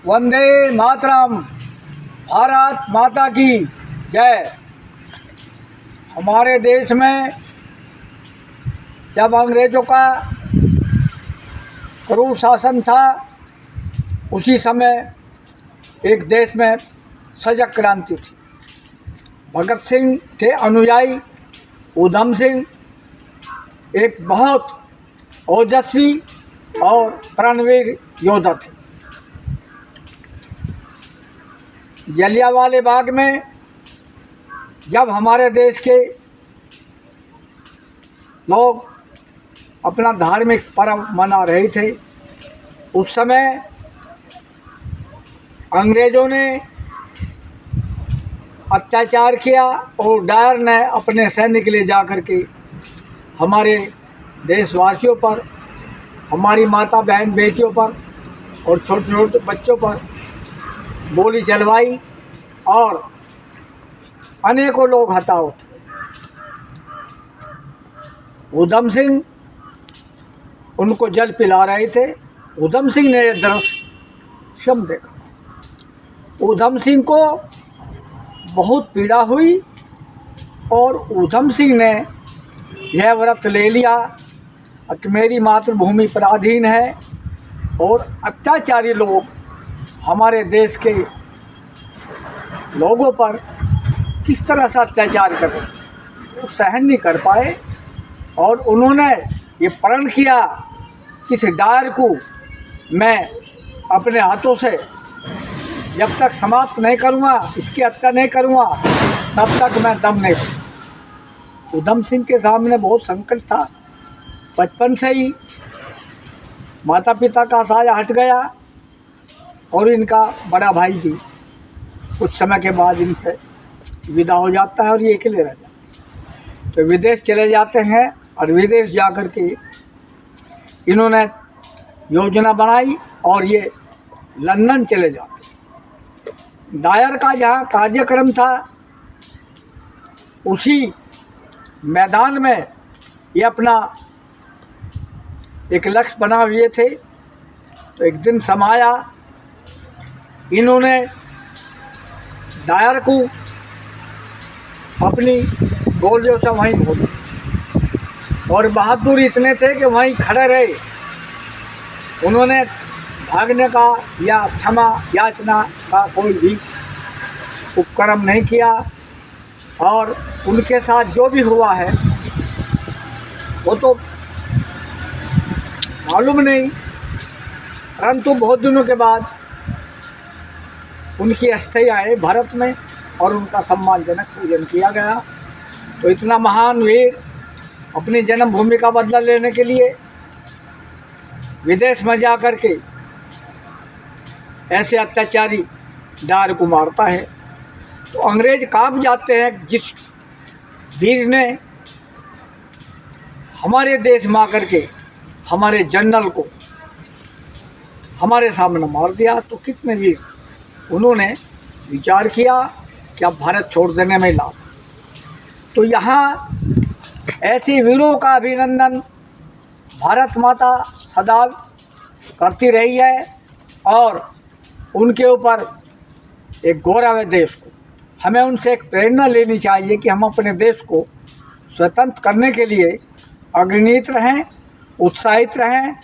वंदे मातरम। भारत माता की जय। हमारे देश में जब अंग्रेज़ों का क्रूर शासन था, उसी समय एक देश में सजग क्रांति थी। भगत सिंह के अनुयायी ऊधम सिंह एक बहुत ओजस्वी और प्राणवीर योद्धा थे। जलियांवाले बाग में जब हमारे देश के लोग अपना धार्मिक पर्व मना रहे थे, उस समय अंग्रेज़ों ने अत्याचार किया और डायर ने अपने सैनिक ले जा कर के हमारे देशवासियों पर, हमारी माता बहन बेटियों पर और छोटे छोटे बच्चों पर गोली चलवाई और अनेकों लोग हताहत। ऊधम सिंह उनको जल पिला रहे थे। ऊधम सिंह ने यह दृश्य देखा। ऊधम सिंह को बहुत पीड़ा हुई और ऊधम सिंह ने यह व्रत ले लिया कि मेरी मातृभूमि पराधीन है और अत्याचारी लोग हमारे देश के लोगों पर किस तरह से अत्याचार कर रहे, वो सहन नहीं कर पाए और उन्होंने ये प्रण किया कि इस डायर को मैं अपने हाथों से जब तक समाप्त नहीं करूँगा, इसकी हत्या नहीं करूँगा, तब तक मैं दम नहीं दूँगा। ऊधम सिंह के सामने बहुत संकट था। बचपन से ही माता पिता का साया हट गया और इनका बड़ा भाई भी कुछ समय के बाद इनसे विदा हो जाता है और ये अकेले रह जाते हैं। तो विदेश चले जाते हैं और विदेश जा कर के इन्होंने योजना बनाई और ये लंदन चले जाते हैं। डायर का जहाँ कार्यक्रम था, उसी मैदान में ये अपना एक लक्ष्य बना हुए थे। तो एक दिन समाया, इन्होंने डायर को अपनी गोलियों से वहीं भोग और बहादुर इतने थे कि वहीं खड़े रहे। उन्होंने भागने का या क्षमा याचना का कोई भी उपक्रम नहीं किया और उनके साथ जो भी हुआ है वो तो मालूम नहीं, परंतु बहुत दिनों के बाद उनकी अस्थि आए भारत में और उनका सम्मानजनक पूजन किया गया। तो इतना महान वीर अपनी जन्मभूमि का बदला लेने के लिए विदेश में जा कर के ऐसे अत्याचारी डायर को मारता है, तो अंग्रेज कांप जाते हैं। जिस वीर ने हमारे देश में आकर के हमारे जनरल को हमारे सामने मार दिया, तो कितने वीर। उन्होंने विचार किया कि अब भारत छोड़ देने में लाभ। तो यहाँ ऐसे वीरों का अभिनंदन भारत माता सदा करती रही है और उनके ऊपर एक गौरव है देश को। हमें उनसे एक प्रेरणा लेनी चाहिए कि हम अपने देश को स्वतंत्र करने के लिए अग्रणी रहें, उत्साहित रहें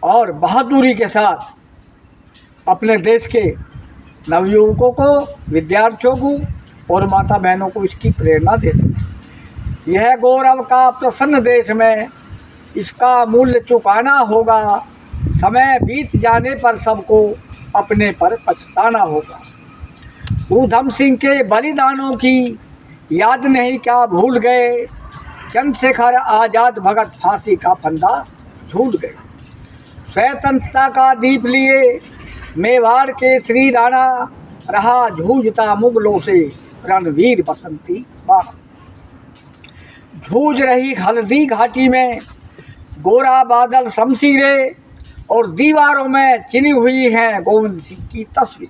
और बहादुरी के साथ अपने देश के नवयुवकों को, विद्यार्थियों को और माता बहनों को इसकी प्रेरणा देते। यह गौरव का प्रसन्न देश में इसका मूल्य चुकाना होगा। समय बीत जाने पर सबको अपने पर पछताना होगा। ऊधम सिंह के बलिदानों की याद नहीं क्या भूल गए, चंद्रशेखर आज़ाद भगत फांसी का फंदा झूल गए। स्वतंत्रता का दीप लिए मेवाड़ के श्री राणा, रहा जूझता मुगलों से रणवीर बसंती बाणा। जूझ रही हल्दी घाटी में गोरा बादल शमशीरें और दीवारों में चिनी हुई है गोविंद सिंह की तस्वीर।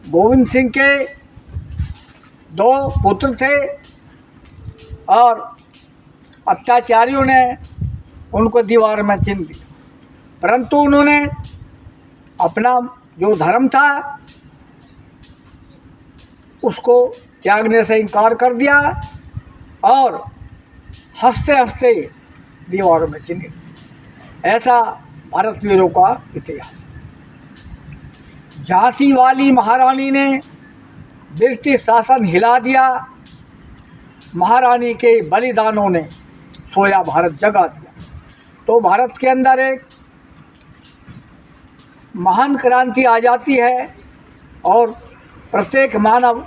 गोविंद सिंह के 2 पुत्र थे और अत्याचारियों ने उनको दीवार में चिन दिया, परंतु उन्होंने अपना जो धर्म था उसको त्यागने से इनकार कर दिया और हंसते हंसते दीवारों में चिने। ऐसा भारत वीरों का इतिहास। झांसी वाली महारानी ने ब्रिटिश शासन हिला दिया, महारानी के बलिदानों ने सोया भारत जगा दिया। तो भारत के अंदर एक महान क्रांति आ जाती है और प्रत्येक मानव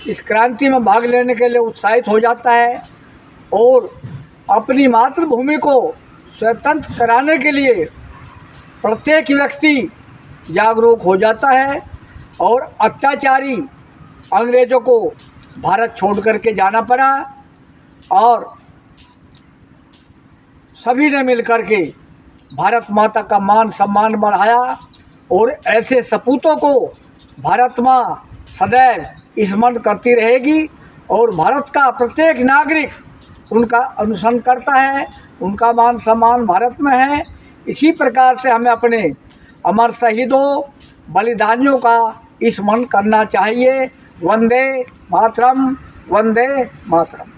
इस क्रांति में भाग लेने के लिए उत्साहित हो जाता है और अपनी मातृभूमि को स्वतंत्र कराने के लिए प्रत्येक व्यक्ति जागरूक हो जाता है और अत्याचारी अंग्रेज़ों को भारत छोड़ करके जाना पड़ा और सभी ने मिलकर के भारत माता का मान सम्मान बढ़ाया और ऐसे सपूतों को भारत माँ सदैव स्मरण करती रहेगी और भारत का प्रत्येक नागरिक उनका अनुसरण करता है, उनका मान सम्मान भारत में है। इसी प्रकार से हमें अपने अमर शहीदों बलिदानियों का स्मरण करना चाहिए। वंदे मातरम, वंदे मातरम।